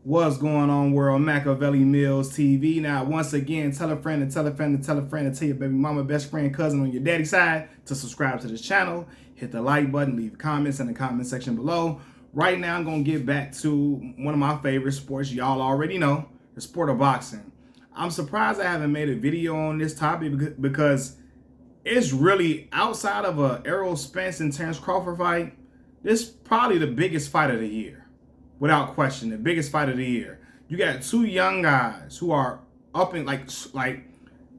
What's going on, world? Machiavelli Mills TV. Now, once again, tell a friend to tell a friend to tell a friend to tell your baby mama, best friend, cousin on your daddy side to subscribe to this channel. Hit the like button, leave comments in the comment section below. Right now, I'm going to get back to one of my favorite sports. Y'all already know, the sport of boxing. I'm surprised I haven't made a video on this topic because it's really, outside of a Errol Spence and Terrence Crawford fight, this is probably the biggest fight of the year. Without question, the biggest fight of the year. You got two young guys who are up in like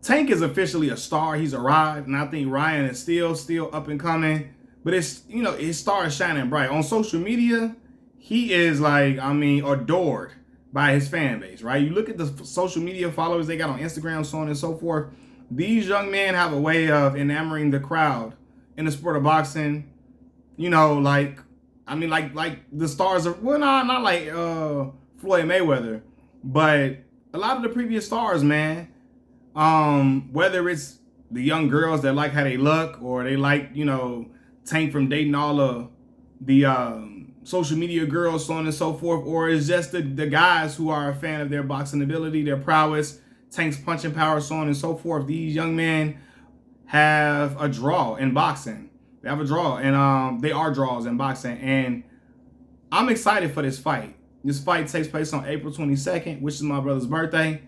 Tank is officially a star. He's arrived, and I think Ryan is still up and coming. But it's, you know, his star is shining bright on social media. He is adored by his fan base, right? You look at the social media followers they got on Instagram, so on and so forth. These young men have a way of enamoring the crowd in the sport of boxing. You know, like the stars are, well, not like Floyd Mayweather, but a lot of the previous stars, man. Whether it's the young girls that like how they look, or they like, you know, Tank from dating all of the social media girls, so on and so forth, or it's just the guys who are a fan of their boxing ability, their prowess, Tank's punching power, so on and so forth. These young men have a draw in boxing. They have a draw, and they are draws in boxing. And I'm excited for this fight. This fight takes place on April 22nd, which is my brother's birthday.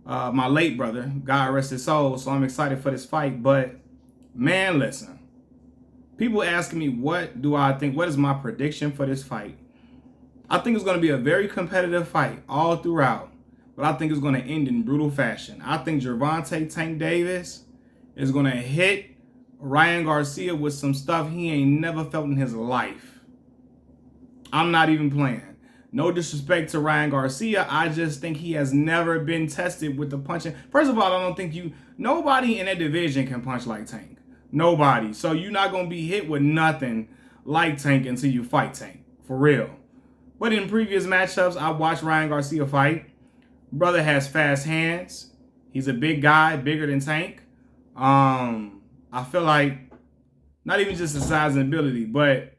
My late brother, God rest his soul. So I'm excited for this fight. But, man, listen. People asking me, what do I think? What is my prediction for this fight? I think it's going to be a very competitive fight all throughout. But I think it's going to end in brutal fashion. I think Gervonta Tank Davis is going to hit Ryan Garcia with some stuff he ain't never felt in his life. I'm not even playing. No disrespect to Ryan Garcia. I just think he has never been tested with the punching. First of all, I don't think nobody in that division can punch like Tank. Nobody. So you're not going to be hit with nothing like Tank until you fight Tank. For real. But in previous matchups, I watched Ryan Garcia fight. Brother has fast hands. He's a big guy, bigger than Tank. I feel like not even just the size and ability, but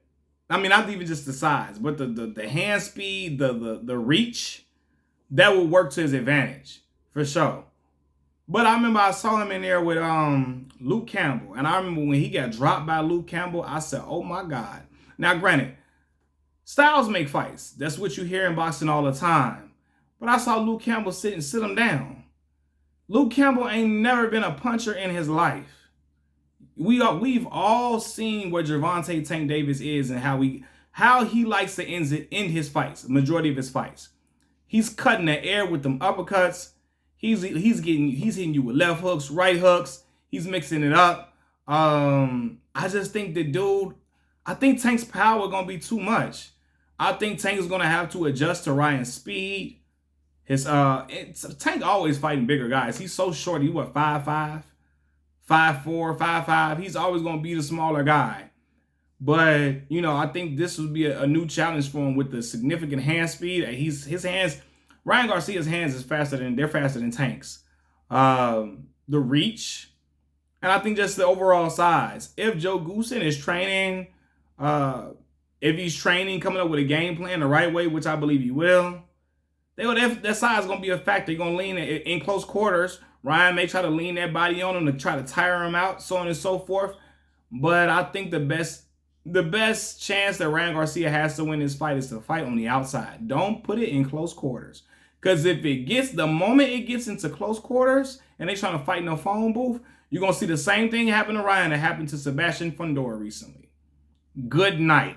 not even just the size, but the hand speed, the reach, that will work to his advantage for sure. But I remember I saw him in there with Luke Campbell, and I remember when he got dropped by Luke Campbell, I said, "Oh my God!" Now, granted, styles make fights. That's what you hear in boxing all the time. But I saw Luke Campbell sit him down. Luke Campbell ain't never been a puncher in his life. We've all seen what Gervonta Tank Davis is and how he likes to end his fights, the majority of his fights. He's cutting the air with them uppercuts. He's hitting you with left hooks, right hooks. He's mixing it up. I just think I think Tank's power gonna be too much. I think Tank is gonna have to adjust to Ryan's speed. Tank always fighting bigger guys. He's so short. He's what, 5'5"? 5'4", 5'5". He's always going to be the smaller guy. But, you know, I think this would be a new challenge for him with the significant hand speed. His hands, Ryan Garcia's hands they're faster than Tank's. The reach, and I think just the overall size. If Joe Goosen is training, if he's training, coming up with a game plan the right way, which I believe he will, that size is going to be a factor. You're going to lean in close quarters. Ryan may try to lean that body on him to try to tire him out, so on and so forth. But I think the best chance that Ryan Garcia has to win this fight is to fight on the outside. Don't put it in close quarters. Because the moment it gets into close quarters and they trying to fight in a phone booth, you're going to see the same thing happen to Ryan that happened to Sebastian Fundora recently. Good night.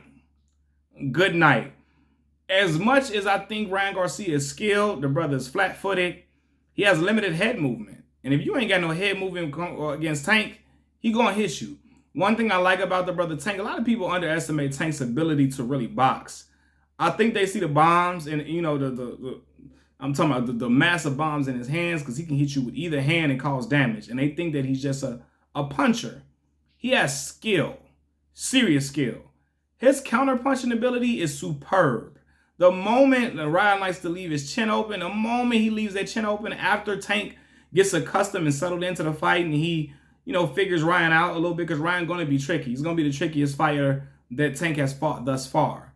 Good night. As much as I think Ryan Garcia is skilled, the brother is flat-footed, he has limited head movement. And if you ain't got no head movement against Tank, he going to hit you. One thing I like about the brother Tank, a lot of people underestimate Tank's ability to really box. I think they see the bombs and, you know, I'm talking about the massive bombs in his hands, because he can hit you with either hand and cause damage. And they think that he's just a puncher. He has skill, serious skill. His counter-punching ability is superb. The moment Ryan likes to leave his chin open, the moment he leaves that chin open after Tank gets accustomed and settled into the fight, and he, you know, figures Ryan out a little bit, because Ryan's going to be tricky. He's going to be the trickiest fighter that Tank has fought thus far.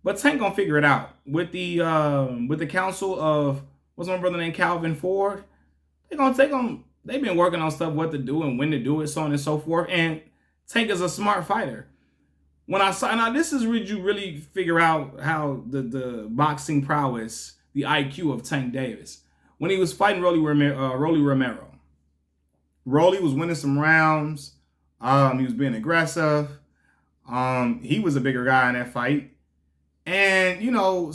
But Tank gonna figure it out with the council of what's my brother named Calvin Ford. They've been working on stuff, what to do and when to do it, so on and so forth. And Tank is a smart fighter. When I saw, now this is where you really figure out how the boxing prowess, the IQ of Tank Davis. When he was fighting Rolly Romero. Rolly was winning some rounds. He was being aggressive. He was a bigger guy in that fight. And, you know,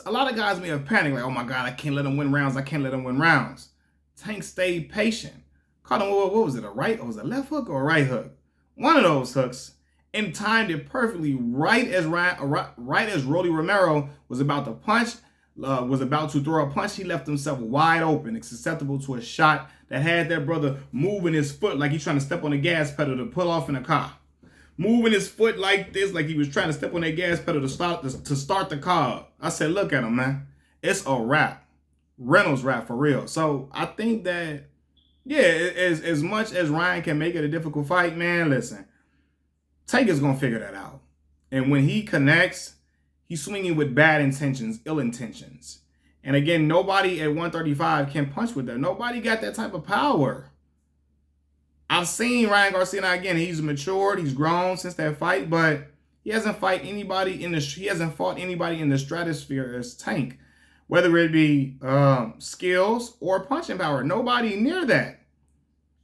a lot of guys may have panicked, like, oh my God, I can't let him win rounds. I can't let him win rounds. Tank stayed patient. Caught him, what was it, a right? Or was it a left hook or a right hook? One of those hooks. And timed it perfectly right as Rolly Romero was about to punch, was about to throw a punch. He left himself wide open, susceptible to a shot that had that brother moving his foot like he's trying to step on the gas pedal to pull off in a car. Moving his foot like this, like he was trying to step on that gas pedal to start the car. I said, look at him, man. It's a wrap. Reynolds wrap for real. So I think that, yeah, as much as Ryan can make it a difficult fight, man, listen, Tank is going to figure that out. And when he connects, he's swinging with bad intentions, ill intentions. And again, nobody at 135 can punch with that. Nobody got that type of power. I've seen Ryan Garcia. Now again, he's matured, he's grown since that fight, but he hasn't fought anybody in the stratosphere as Tank, whether it be skills or punching power. Nobody near that.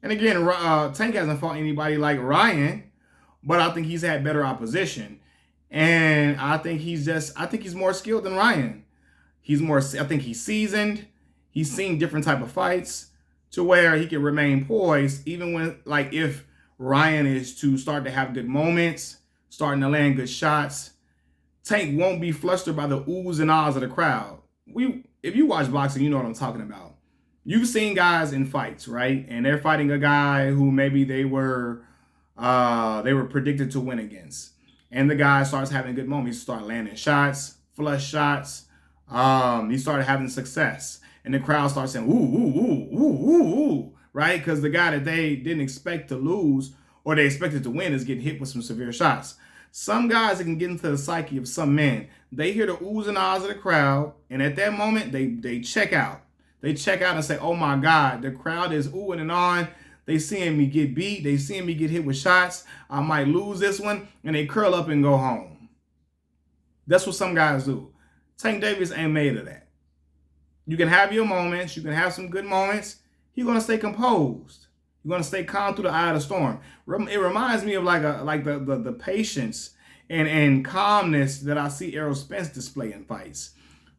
And again, Tank hasn't fought anybody like Ryan, but I think he's had better opposition. And I think he's more skilled than Ryan. I think he's seasoned. He's seen different type of fights to where he can remain poised, even when, like, if Ryan is to start to have good moments, starting to land good shots, Tank won't be flustered by the oohs and ahs of the crowd. If you watch boxing, you know what I'm talking about. You've seen guys in fights, right? And they're fighting a guy who maybe they were predicted to win against. And the guy starts having good moments. He starts landing shots, flush shots. He started having success. And the crowd starts saying, ooh, ooh, ooh, ooh, ooh, ooh, right? Because the guy that they didn't expect to lose or they expected to win is getting hit with some severe shots. Some guys that can get into the psyche of some men, they hear the oohs and ahs of the crowd, and at that moment, they check out. They check out and say, oh my God, the crowd is oohing and on. They seeing me get beat. They seeing me get hit with shots. I might lose this one, and they curl up and go home. That's what some guys do. Tank Davis ain't made of that. You can have your moments. You can have some good moments. You're going to stay composed. You're going to stay calm through the eye of the storm. It reminds me of like the patience and calmness that I see Errol Spence display in fights.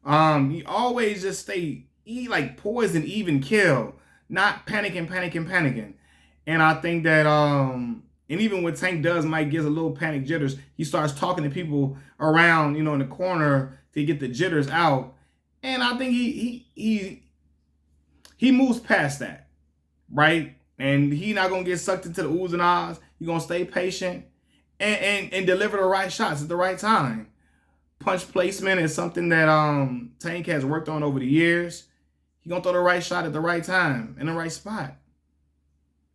He always just stay like poised and even kill, not panicking. And I think that and even what Tank does might give a little panic jitters. He starts talking to people around, in the corner to get the jitters out. And I think he moves past that, right? And he not gonna get sucked into the oohs and ahs. He's gonna stay patient and deliver the right shots at the right time. Punch placement is something that Tank has worked on over the years. He's gonna throw the right shot at the right time in the right spot.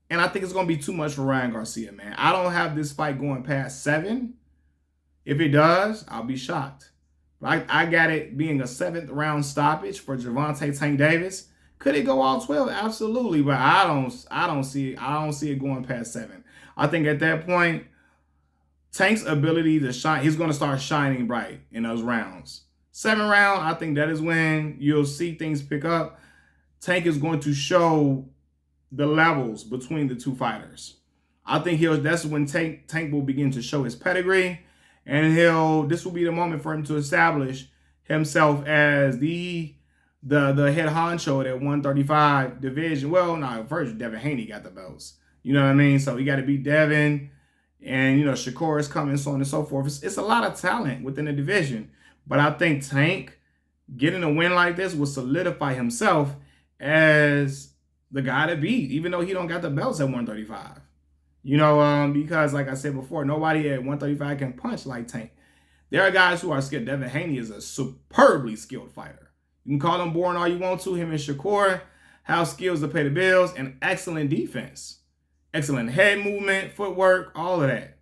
And I think it's gonna be too much for Ryan Garcia, man. I don't have this fight going past 7. If it does, I'll be shocked. I got it being a 7th round stoppage for Gervonta Tank Davis. Could it go all 12? Absolutely, but I don't see it going past 7. I think at that point, Tank's ability to shine, he's going to start shining bright in those rounds. 7th round, I think that is when you'll see things pick up. Tank is going to show the levels between the two fighters. I think that's when Tank will begin to show his pedigree. And this will be the moment for him to establish himself as the head honcho of that 135 division. Well, no, first Devin Haney got the belts. You know what I mean? So he got to beat Devin, and Shakur is coming, so on and so forth. It's a lot of talent within the division. But I think Tank getting a win like this will solidify himself as the guy to beat, even though he don't got the belts at 135. Because like I said before, nobody at 135 can punch like Tank. There are guys who are skilled. Devin Haney is a superbly skilled fighter. You can call him boring all you want to. Him and Shakur have skills to pay the bills and excellent defense. Excellent head movement, footwork, all of that.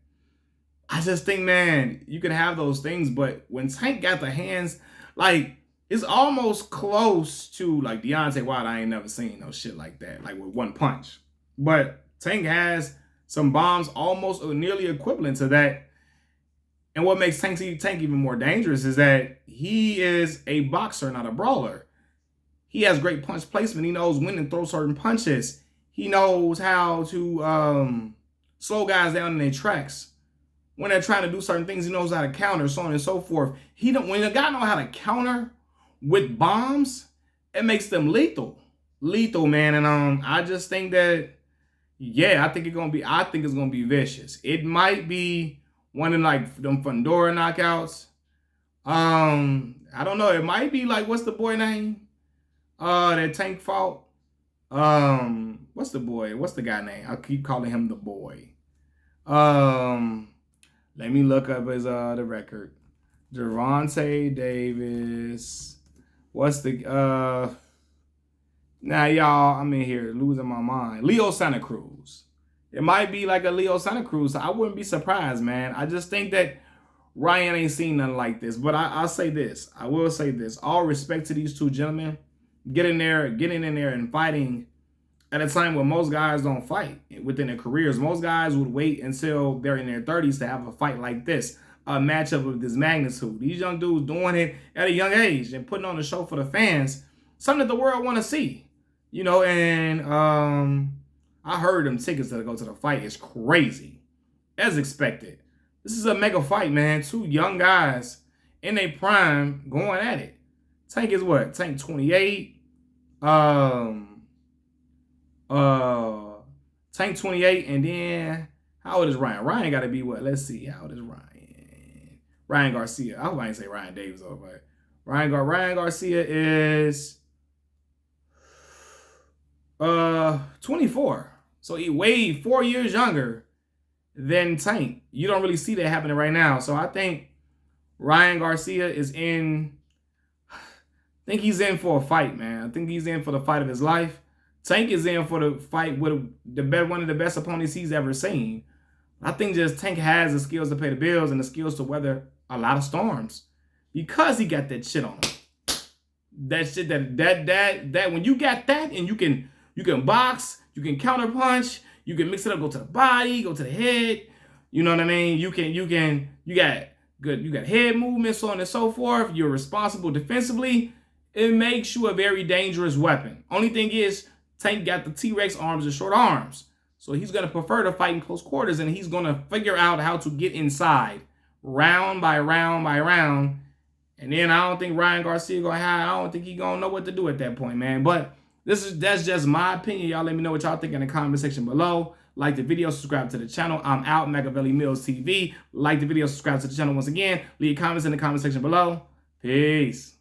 I just think, man, you can have those things, but when Tank got the hands, like, it's almost close to like Deontay Wilder. I ain't never seen no shit like that, like with one punch. But Tank has some bombs almost or nearly equivalent to that. And what makes Tank even more dangerous is that he is a boxer, not a brawler. He has great punch placement. He knows when to throw certain punches. He knows how to slow guys down in their tracks. When they're trying to do certain things, he knows how to counter, so on and so forth. When a guy knows how to counter with bombs, it makes them lethal. Lethal, man. And I just think that, yeah, I think it's gonna be vicious. It might be one of like them Fundora knockouts. I don't know. It might be like, what's the boy name? That Tank fought. What's the boy? What's the guy name? I keep calling him the boy. Let me look up his the record. Gervonta Davis. What's the now y'all, I'm in here losing my mind. Leo Santa Cruz. It might be like a Leo Santa Cruz. So I wouldn't be surprised, man. I just think that Ryan ain't seen nothing like this. But I'll say this. I will say this. All respect to these two gentlemen. Getting in there and fighting at a time when most guys don't fight within their careers. Most guys would wait until they're in their 30s to have a fight like this, a matchup of this magnitude. These young dudes doing it at a young age and putting on a show for the fans, something that the world want to see. You know, and I heard them tickets to go to the fight is crazy, as expected. This is a mega fight, man. Two young guys in their prime going at it. Tank is what? Tank 28. Tank 28, and then how old is Ryan? Ryan got to be what? Let's see. How old is Ryan? Ryan Garcia. I hope I didn't say Ryan Davis though, but Ryan Garcia is 24. So he weighed 4 years younger than Tank. You don't really see that happening right now. So I think Ryan Garcia is in. I think he's in for a fight, man. I think he's in for the fight of his life. Tank is in for the fight with one of the best opponents he's ever seen. I think just Tank has the skills to pay the bills and the skills to weather a lot of storms because he got that shit on him. That shit that when you got that and you can box, you can counter punch, you can mix it up, go to the body, go to the head. You know what I mean? You got head movements, so on and so forth. You're responsible defensively. It makes you a very dangerous weapon. Only thing is, Tank got the T-Rex arms and short arms. So he's going to prefer to fight in close quarters, and he's going to figure out how to get inside round by round by round. And then I don't think Ryan Garcia going to have, I don't think he's going to know what to do at that point, man. But that's just my opinion. Y'all let me know what y'all think in the comment section below. Like the video, subscribe to the channel. I'm out, Machiavelli Mills TV. Like the video, subscribe to the channel once again. Leave comments in the comment section below. Peace.